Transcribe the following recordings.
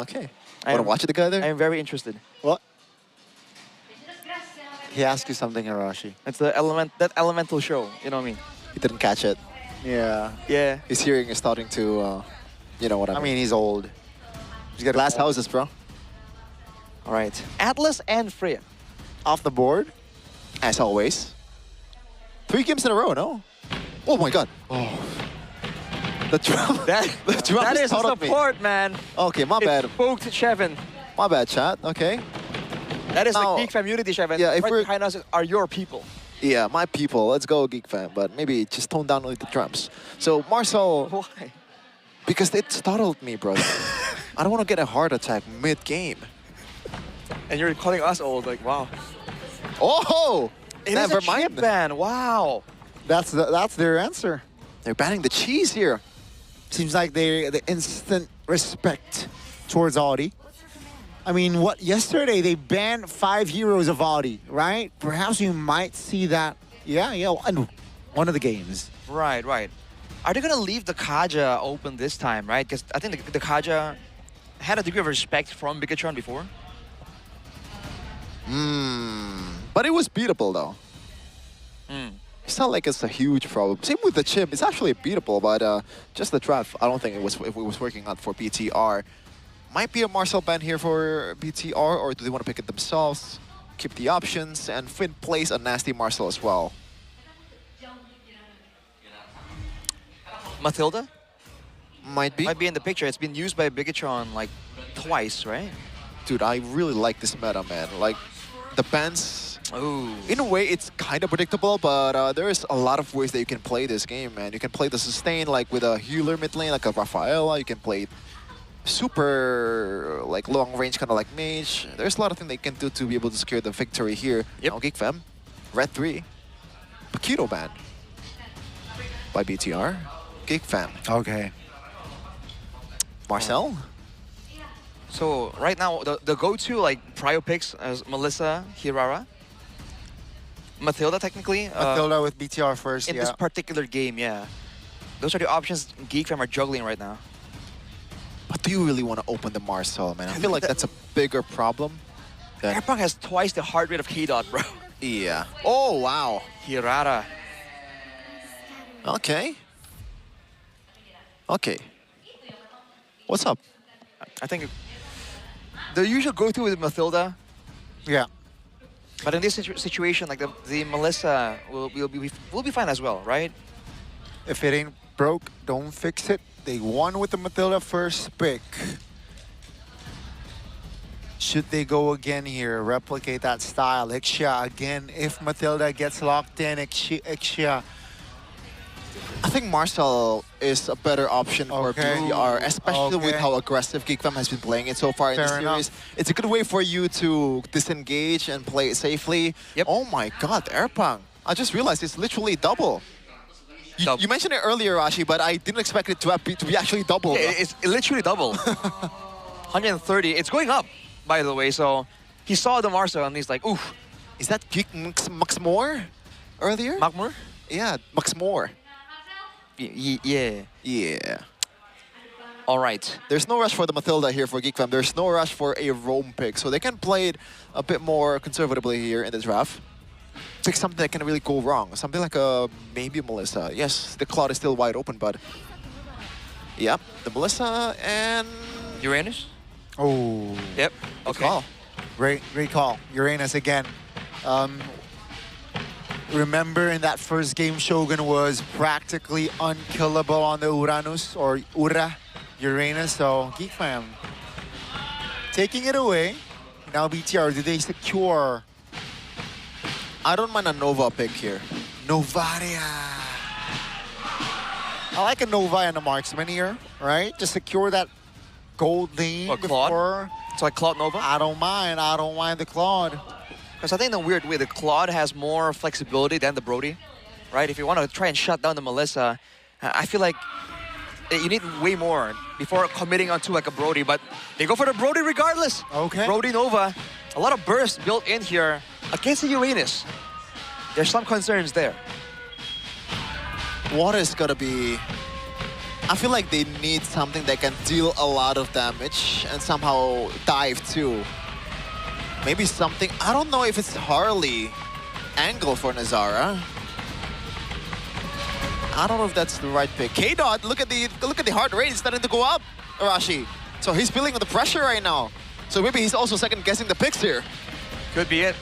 Okay. Want to watch it together? I am very interested. What? He asked you something, Arashi. It's that elemental show. You know what I mean? He didn't catch it. Yeah. Yeah. His hearing is starting to, you know what I mean. I mean, he's old. He's got glass houses, bro. All right. Atlas and Freya. Off the board. As always. 3 games in a row, no? Oh my god. Oh. The drum. That is support, man. Okay, my bad. It spoke to Keven. My bad, chat. Okay. That is Now, the Geek community, Keven. yeah, if right we're- behind us are your people. Yeah, my people. Let's go, Geek fan. But maybe just tone down with the drums. So, Marcel, Why? because it startled me, bro. I don't want to get a heart attack mid-game. And you're calling us old, like, wow. Oh! It Never is a chip mind. ban, wow. That's their answer. They're banning the cheese here. Seems like the instant respect towards Audi. I mean, what yesterday they banned 5 heroes of Audi, right? Perhaps you might see that. Yeah, and one of the games. Right, right. Are they going to leave the Kaja open this time, right? Because I think the Kaja had a degree of respect from Bigatron before. But it was beatable, though. It's not like it's a huge problem. Same with the chip. It's actually beatable, but just the draft, I don't think it was working out for BTR. Might be a Marcel ban here for BTR, or do they want to pick it themselves? Keep the options, and Finn plays a nasty Marcel as well. Mathilda Might be. might be in the picture. It's been used by Bigatron like twice, right? Dude, I really like this meta, man. Like, the bans... Ooh. In a way, it's kind of predictable, but there's a lot of ways that you can play this game, man. You can play the sustain, like with a healer mid lane, like a Rafaela. You can play super, like long range, kind of like mage. There's a lot of things they can do to be able to secure the victory here. Yep. Now, Geek Fam, Red 3, Paquito ban by BTR, Geek Fam. Okay. Marcel? So right now, the go-to like prio picks as Melissa, Hirara, Mathilda technically. Mathilda with BTR first, in yeah. this particular game, yeah. Those are the options Geek Fam are juggling right now. But do you really want to open the Marcel, man? I feel like that's a bigger problem. than- Erpang has twice the heart rate of K-Dot, bro. Yeah. Oh, wow. Hirara. Okay. Okay. What's up? I think the usual go-to with Mathilda, Yeah. but in this situation, like the Melissa will be fine as well, right? If it ain't broke, don't fix it. They won with the Mathilda first pick. Should they go again here, replicate that style? Ixia again, if Mathilda gets locked in, Ixia. I think Marcel is a better option for Okay. BTR, especially with Okay. how aggressive Geek Fam has been playing it so far in Fair the enough. series. It's a good way for you to disengage and play it safely. Yep. Oh my god, Erpang. I just realized it's literally double. Double. You mentioned it earlier, Rashi, but I didn't expect it to be actually double. Yeah, it's literally double. 130. It's going up, by the way. So he saw the Marcel and he's like, oof. Is that Geek Max Moore earlier? Magmur? Yeah, Max Moore. Yeah. Yeah. All right. There's no rush for the Mathilda here for Geek Fam. There's no rush for a roam pick. So they can play it a bit more conservatively here in the draft. Pick something that can really go wrong. Something like maybe Melissa. Yes, the Claude is still wide open, but... Yep, the Melissa and... Uranus? Oh, Yep. Good Okay. call. great call. Uranus again. Remember in that first game, Shogun was practically unkillable on the Uranus, or Ura, Uranus, so Geek Fam taking it away. Now BTR, do they secure I don't mind a Nova pick here. Novaria? I like a Nova and a Marksman here, right? To secure that gold lane Or Claude? before. So like Claude Nova? I don't mind the Claude. Because I think in a weird way, the Claude has more flexibility than the Brody, right? If you want to try and shut down the Melissa, I feel like you need way more before committing onto like a Brody, but they go for the Brody regardless. Okay. Brody Nova, a lot of burst built in here against the Uranus. There's some concerns there. What is gonna be I feel like they need something that can deal a lot of damage and somehow dive too. Maybe something, I don't know if it's Harley angle for Nazara. I don't know if that's the right pick. K-Dot, look at the heart rate, it's starting to go up, Arashi. So he's feeling the pressure right now. So maybe he's also second guessing the picks here. Could be it.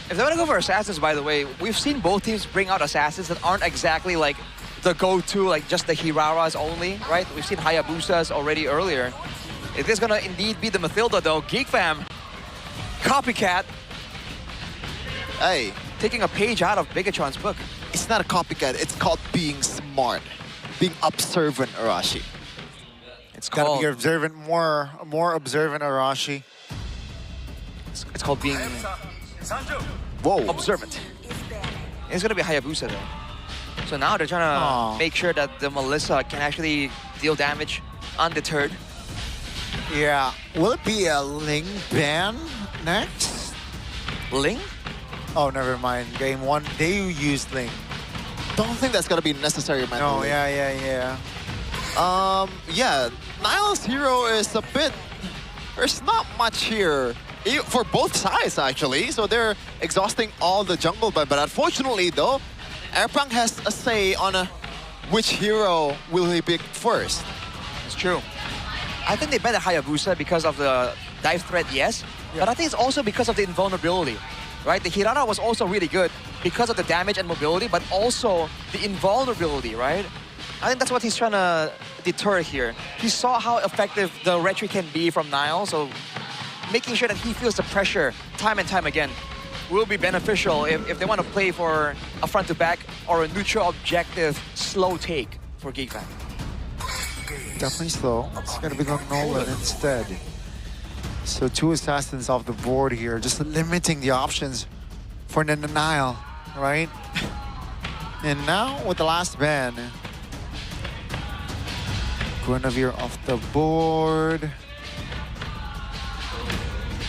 If they want to go for assassins, by the way, we've seen both teams bring out assassins that aren't exactly like the go-to, like just the Hiraras only, right? We've seen Hayabusas already earlier. It is gonna indeed be the Mathilda though. Geek fam, copycat. Hey. Taking a page out of Bigatron's book. It's not a copycat, it's called being smart. Being observant, Arashi. It's Gotta called... be observant, more observant, Arashi. It's called being... Whoa. Observant. It's gonna be Hayabusa though. So now they're trying to make sure that the Melissa can actually deal damage undeterred. Yeah. Will it be a Ling ban next? Ling? Oh, never mind. Game 1, they used Ling. Don't think that's gonna be necessary, man. No, yeah. Yeah, Niall's hero is a bit... There's not much here. For both sides, actually. So they're exhausting all the jungle, but unfortunately, though, Erpang has a say on which hero will he pick first. It's true. I think they bet at Hayabusa because of the dive threat, yes. Yeah. But I think it's also because of the invulnerability, right? The Hirara was also really good because of the damage and mobility, but also the invulnerability, right? I think that's what he's trying to deter here. He saw how effective the retry can be from Niall, so making sure that he feels the pressure time and time again will be beneficial if they want to play for a front-to-back or a neutral objective slow take for Geek Fan. Definitely slow. It's gonna be Nolan instead. So 2 assassins off the board here, just limiting the options for Niall, right? And now with the last ban, Guinevere off the board.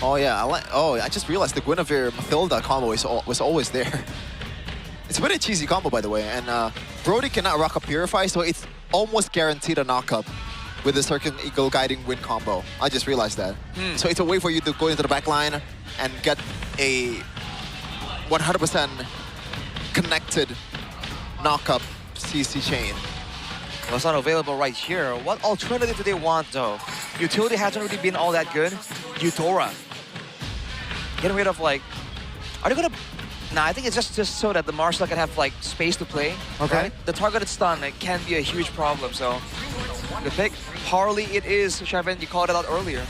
Oh yeah, I just realized the Guinevere Mathilda combo was always there. It's a very cheesy combo, by the way, and Brody cannot rock a Purify, so it's almost guaranteed a knockup with the Circle Eagle Guiding Wind combo. I just realized that. So it's a way for you to go into the back line and get a 100% connected knockup CC chain. Well, it's not available right here. What alternative do they want, though? Utility hasn't really been all that good. Eudora. Getting rid of, like... Are they gonna... Nah, I think it's just so that the Marshall can have, like, space to play. Okay. Right? The targeted stun, it can be a huge problem, so... Good pick. Harley it is, Keven. You called it out earlier.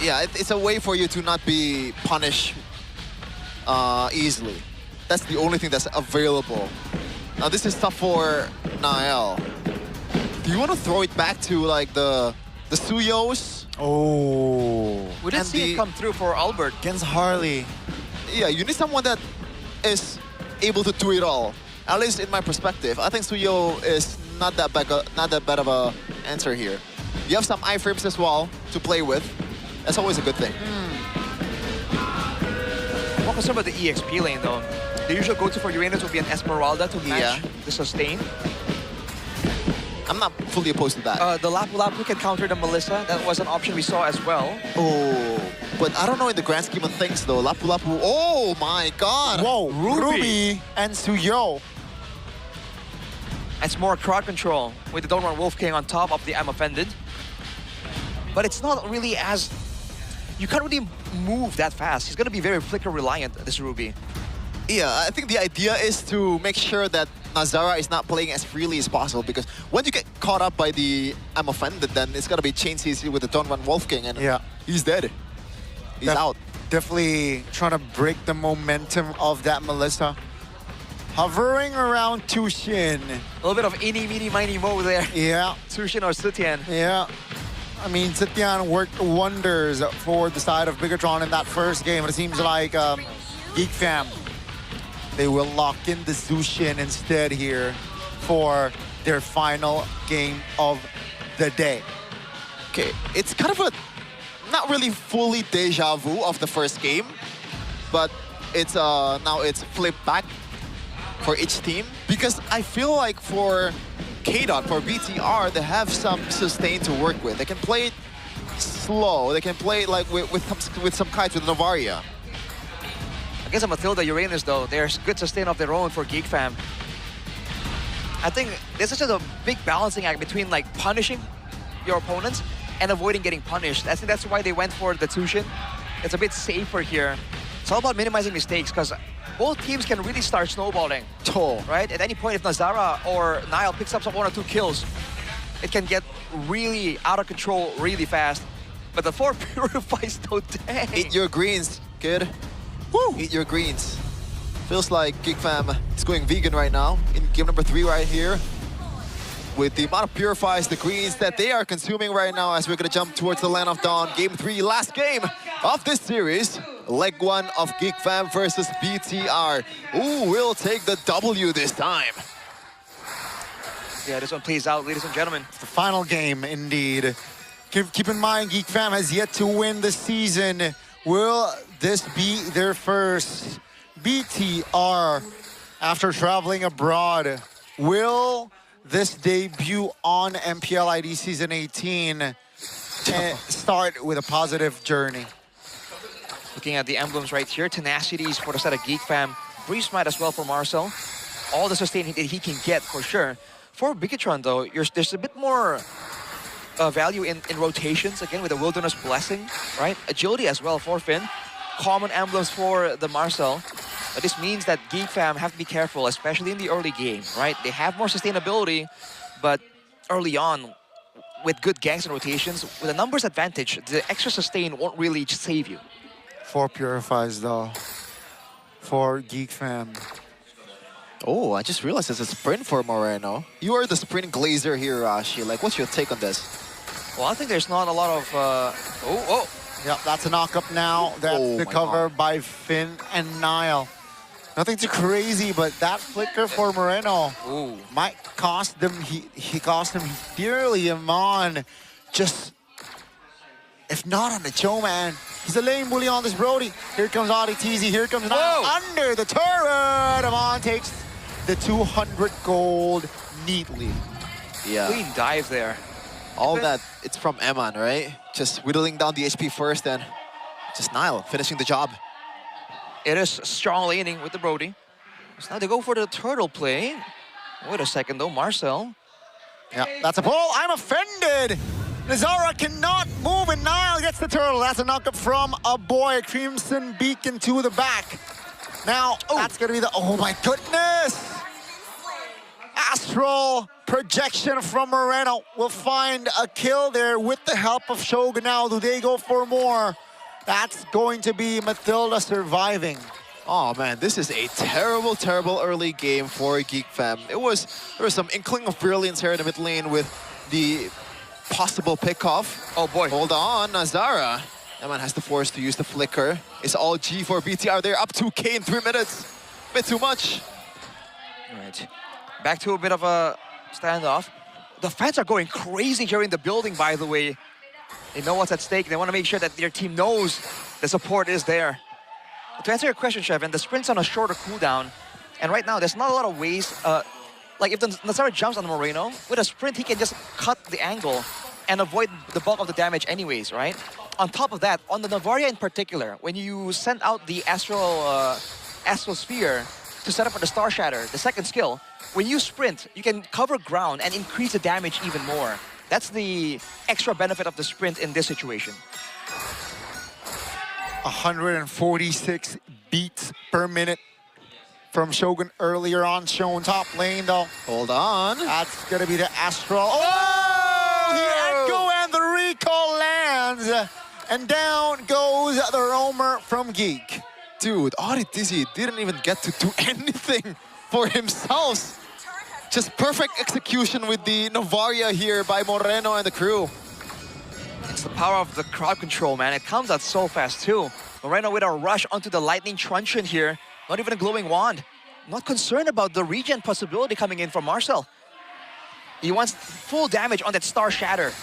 Yeah, it's a way for you to not be punished easily. That's the only thing that's available. Now, this is tough for Niall. Do you want to throw it back to, like, the Suyos? Oh. We didn't see it come through for Alberttt. Against Harley. Yeah, you need someone that is able to do it all. At least in my perspective. I think Suyo is not that bad of a answer here. You have some iframes as well to play with. That's always a good thing. What concerned about the EXP lane, though? The usual go-to for Uranus would be an Esmeralda to match the sustain. I'm not fully opposed to that. The Lapu Lapu can counter the Melissa. That was an option we saw as well. Oh, but I don't know in the grand scheme of things though. Lapu Lapu, oh my god! Whoa, Ruby and Suyo. It's more crowd control with the Don't Run Wolf King on top of the I'm Offended. But it's not really as... You can't really move that fast. He's going to be very flicker reliant, this Ruby. Yeah, I think the idea is to make sure that Nazara is not playing as freely as possible, because when you get caught up by the I'm Offended, then it's gonna be chain CC with the Don't Run Wolf King, and he's dead. He's out. Definitely trying to break the momentum of that Melissa. Hovering around Tushin. A little bit of eeny, meeny, miny, mo there. Yeah. Tushin or Sutian. Yeah. I mean, Sitian worked wonders for the side of Bigatron in that first game. It seems like Geek Fam, they will lock in the Zushin instead here for their final game of the day. Okay, it's kind of a not really fully deja vu of the first game, but it's now it's flipped back for each team, because I feel like for K-Dot for BTR, they have some sustain to work with. They can play it slow. They can play it like with some kites with Novaria. Against a Matilda Uranus, though, there's good sustain of their own for Geek fam. I think there's such a big balancing act between like punishing your opponents and avoiding getting punished. I think that's why they went for the Tushin. It's a bit safer here. It's all about minimizing mistakes because both teams can really start snowballing. Right? At any point, if Nazara or Nile picks up some 1 or 2 kills, it can get really out of control really fast. But the 4 purifies, though, dang. Eat your greens, kid. Woo! Eat your greens. Feels like Geek fam is going vegan right now in game number 3 right here. With the amount of purifies, the greens that they are consuming right now as we're gonna jump towards the Land of Dawn. Game 3, last game of this series. Leg 1 of Geek fam versus BTR. Who will take the W this time? Yeah, this one plays out, ladies and gentlemen. It's the final game, indeed. Keep in mind, Geek fam has yet to win the season. Will this be their first? BTR, after traveling abroad, will this debut on MPL ID Season 18 and start with a positive journey? Looking at the emblems right here, tenacities for the side of Geek fam. Brief Smite as well for Marcel. All the sustain that he can get for sure. For Bigatron though, there's a bit more value in rotations, again with the Wilderness Blessing, right? Agility as well for Finn. Common emblems for the Marcel. But this means that Geek fam have to be careful, especially in the early game, right? They have more sustainability, but early on, with good ganks and rotations, with a numbers advantage, the extra sustain won't really save you. 4 purifies though for Geek fam. Oh, I just realized it's a sprint for Moreno. You are the sprint glazer here, Ashi. Like, what's your take on this? Well, I think there's not a lot of... Yep, that's a knock-up now. That's the cover by Finn and Nile. Nothing too crazy, but that flicker for Moreno might cost them. He cost him dearly. Amon, just if not on the Cho man, he's a lane bully on this Brody. Here comes AudyTzy. Here comes Nile under the turret. Amon takes the 200 gold neatly. Yeah. Clean dive there. All that, it's from Eman, right? Just whittling down the HP first and just Nile finishing the job. It is strong laning with the Brody. So now they go for the turtle play. Wait a second though, Marcel. Yeah, that's a pull. I'm offended. Nazara cannot move and Nile gets the turtle. That's a knock-up from a boy. Crimson Beacon to the back. Now, that's gonna be the, oh my goodness! Astral projection from Moreno will find a kill there with the help of Shogun. Now, do they go for more? That's going to be Matilda surviving. Oh man, this is a terrible, terrible early game for Geek fam. There was some inkling of brilliance here in the mid lane with the possible pickoff. Oh boy. Hold on, Nazara. Eman has the force to use the flicker. It's all G for BTR. They're up 2K in 3 minutes. Bit too much. All right. Back to a bit of a standoff. The fans are going crazy here in the building, by the way. They know what's at stake. They want to make sure that their team knows the support is there. To answer your question, Keven, the sprint's on a shorter cooldown. And right now, there's not a lot of ways. Like if the Nazara jumps on Moreno, with a sprint, he can just cut the angle and avoid the bulk of the damage anyways, right? On top of that, on the Novaria in particular, when you send out the Astral Sphere to set up for the Star Shatter, the second skill, when you sprint, you can cover ground and increase the damage even more. That's the extra benefit of the sprint in this situation. 146 beats per minute from Shogun earlier on, shown top lane though. Hold on. That's gonna be the Astral. Oh! The Echo and the recall lands. And down goes the roamer from Geek. Dude, AudyTzy didn't even get to do anything for himself. Just perfect execution with the Novaria here by Moreno and the crew. It's the power of the crowd control, man. It comes out so fast too. Moreno with a rush onto the lightning truncheon here. Not even a glowing wand. Not concerned about the regen possibility coming in from Marcel. He wants full damage on that Star Shatter.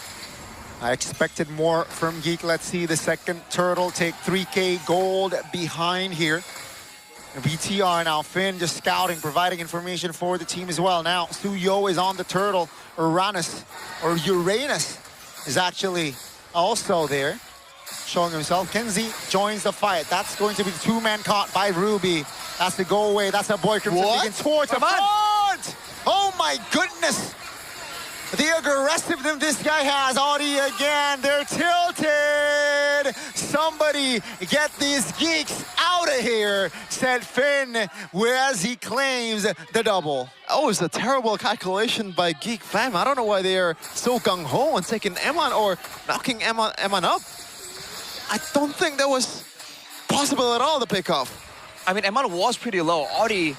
I expected more from Geek. Let's see the second turtle take 3K gold behind here. BTR now, Finn just scouting, providing information for the team as well. Now, Suyo is on the turtle. Uranus is actually also there, showing himself. Kenzie joins the fight. That's going to be the two-man caught by Ruby. That's the go away. That's a boy Crimson begin towards the front. Oh my goodness. The aggressiveness this guy has. Audi again. They're tilted. Somebody get these geeks out of here, said Finn, as he claims the double. Oh, it's a terrible calculation by Geek fam. I don't know why they are so gung-ho on taking M1 or knocking M1 up. I don't think that was possible at all, the pickoff. I mean, M1 was pretty low. Audi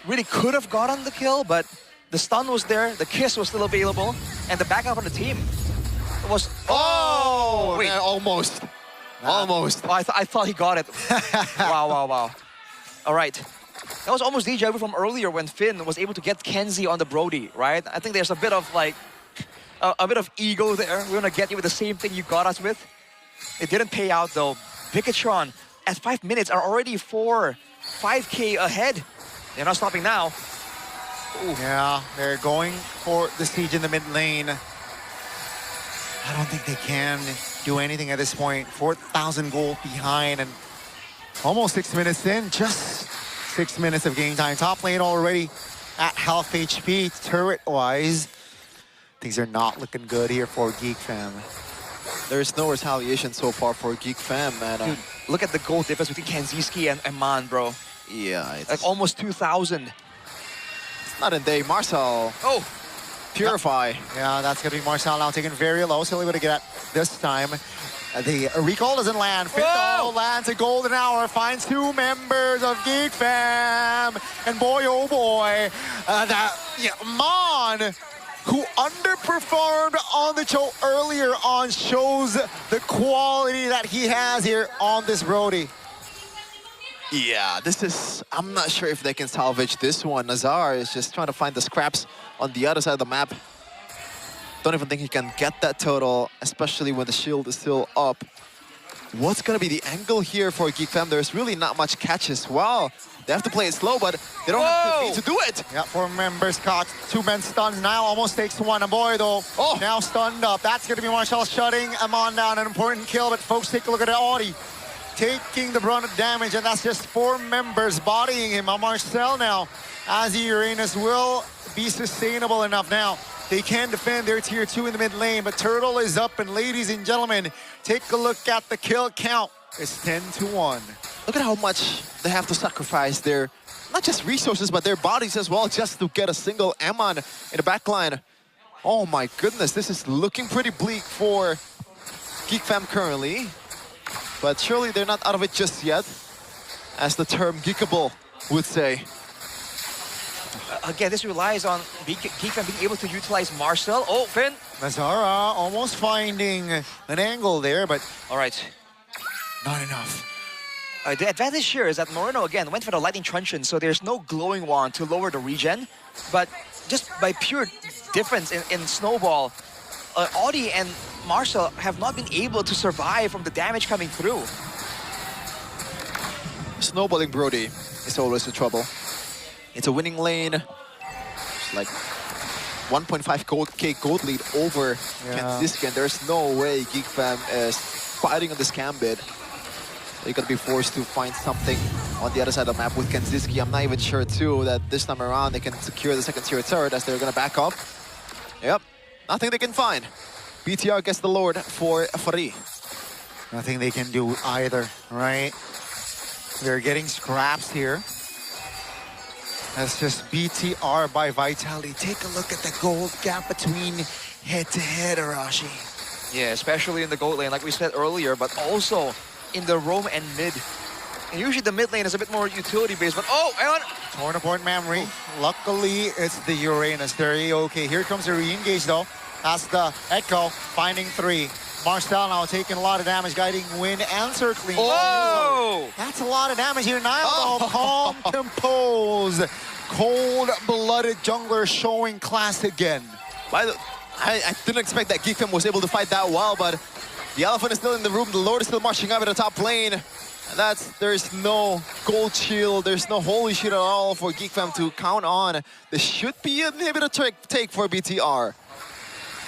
really could have gotten the kill, but the stun was there, the kiss was still available, and the backup on the team was... Oh! Wait, almost. Almost. Oh, I thought he got it. Wow. All right. That was almost DJW from earlier when Finn was able to get Kenzie on the Brody, right? I think there's a bit of like, a bit of ego there. We're gonna get you with the same thing you got us with. It didn't pay out though. Vikatron at 5 minutes are already 5K ahead. They're not stopping now. Ooh. Yeah, they're going for the siege in the mid lane. I don't think they can do anything at this point. 4,000 gold behind and almost 6 minutes in. Just 6 minutes of game time. Top lane already at half HP. Turret-wise, things are not looking good here for Geek fam. There's no retaliation so far for Geek fam, man. Dude, look at the gold difference between KennzyySkie and Man, bro. Yeah, it's like almost 2,000. Not in day. Marcel. Oh. Purify. Yeah, that's going to be Marcel now taken very low. Still able to get at this time. The recall doesn't land. Fitto lands a golden hour. Finds 2 members of Geek fam. And boy, oh boy. Mon, who underperformed on the show earlier on, shows the quality that he has here on this Brody. Yeah, this is... I'm not sure if they can salvage this one. Nazar is just trying to find the scraps on the other side of the map. Don't even think he can get that total, especially when the shield is still up. What's going to be the angle here for Geek fam? There's really not much catches. Wow, they have to play it slow, but they don't have the beat to do it. Yeah, 4 members caught. 2 men stunned. Now almost takes 1. And boy, though, now stunned up. That's going to be Marshall shutting Amon down. An important kill, but folks, take a look at Audi. Taking the brunt of damage, and that's just 4 members bodying him. Marcel now, as the Uranus will be sustainable enough now. They can defend their tier 2 in the mid lane, but Turtle is up, and ladies and gentlemen, take a look at the kill count. It's 10-1. Look at how much they have to sacrifice their, not just resources, but their bodies as well, just to get a single Amon in the backline. Oh my goodness, this is looking pretty bleak for Geek fam currently. But surely they're not out of it just yet, as the term geekable would say. Again, this relies on Geek fam being able to utilize Marcel. Oh, Finn. Nazara almost finding an angle there, but all right, not enough. The advantage here is that Moreno, again, went for the Lightning Truncheon, so there's no glowing wand to lower the regen. But just by pure difference in Snowball, Audi and Marcel have not been able to survive from the damage coming through. Snowballing Brody is always the trouble. It's a winning lane. It's like 1.5k gold lead over KennzyySkie, and there's no way Geek fam is fighting on this Gambit. They're gonna be forced to find something on the other side of the map with KennzyySkie. I'm not even sure too that this time around they can secure the second tier turret, as they're gonna back up. Yep, nothing they can find. BTR gets the Lord for free. Nothing they can do either, right? They're getting scraps here. That's just BTR by Vitality. Take a look at the gold gap between head-to-head, Arashi. Yeah, especially in the gold lane, like we said earlier, but also in the roam and mid. And usually the mid lane is a bit more utility-based, but Erlan! Torn apart memory. Luckily, it's the Uranus. They're okay. Here comes the re-engage, though. That's the Echo, finding 3. Marcel now taking a lot of damage, guiding Win and circling. Oh! That's a lot of damage here. Nile, calm, composed. Cold-blooded jungler showing class again. I didn't expect that Geek fam was able to fight that well, but the elephant is still in the room. The Lord is still marching up at the top lane. There's no gold shield, there's no holy shield at all for Geek Fam to count on. This should be an inhibitor take for BTR.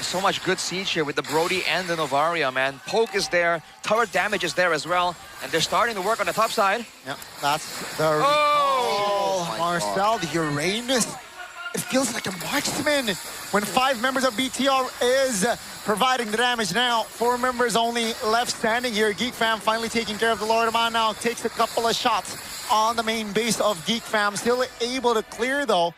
So much good siege here with the Brody and the Novaria, man. Poke is there, tower damage is there as well, and they're starting to work on the top side. Yep, that's the Oh Marcel, the Uranus. It feels like a marksman when 5 members of BTR is providing the damage now. 4 members only left standing here. Geek Fam finally taking care of the Lord of Man now. Takes a couple of shots on the main base of Geek Fam. Still able to clear though.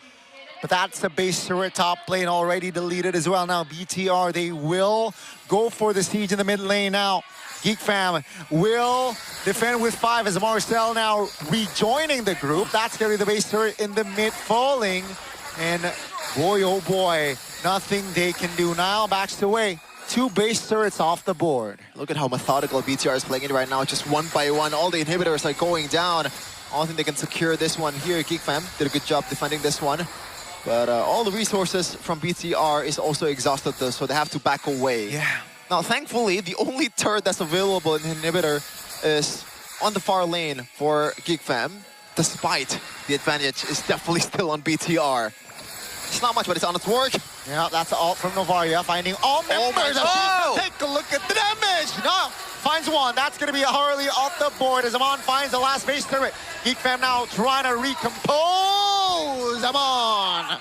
But that's a base turret top lane already deleted as well. Now BTR, they will go for the siege in the mid lane now. Geek Fam will defend with 5 as Marcel now rejoining the group. That's going to be the base turret in the mid falling. And boy, oh boy, nothing they can do now. Backs away. 2 base turrets off the board. Look at how methodical BTR is playing it right now. Just one by one, all the inhibitors are going down. I don't think they can secure this one here. Geek Fam did a good job defending this one. But all the resources from BTR is also exhausted though, so they have to back away. Yeah. Now, thankfully, the only turret that's available in inhibitor is on the far lane for Geek Fam. Despite the advantage is definitely still on BTR. It's not much, but it's on its work. Yeah, that's the ult from Novaria, finding all members. Oh! Take a look at the damage. No, finds one. That's going to be a Harley off the board as Amon finds the last base turret. Geek Fam now trying to recompose. Amon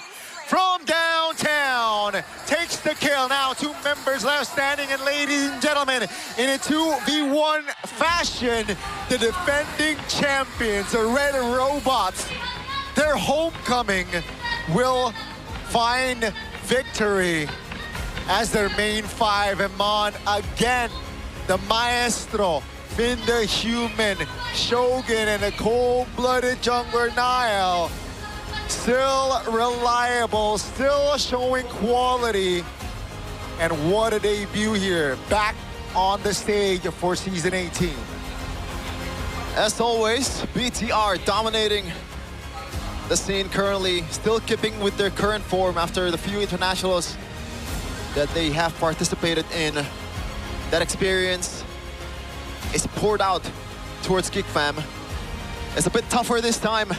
from downtown takes the kill. Now 2 members left standing, and ladies and gentlemen, in a 2v1 fashion, the defending champions, the Red Robots, their homecoming will find victory as their main 5. Amon again, the Maestro, Finn the Human, Shogun, and a cold-blooded jungler Nile. Still reliable, still showing quality. And what a debut here, back on the stage for Season 18. As always, BTR dominating the scene currently, still keeping with their current form after the few internationals that they have participated in. That experience is poured out towards Geek Fam. It's a bit tougher this time.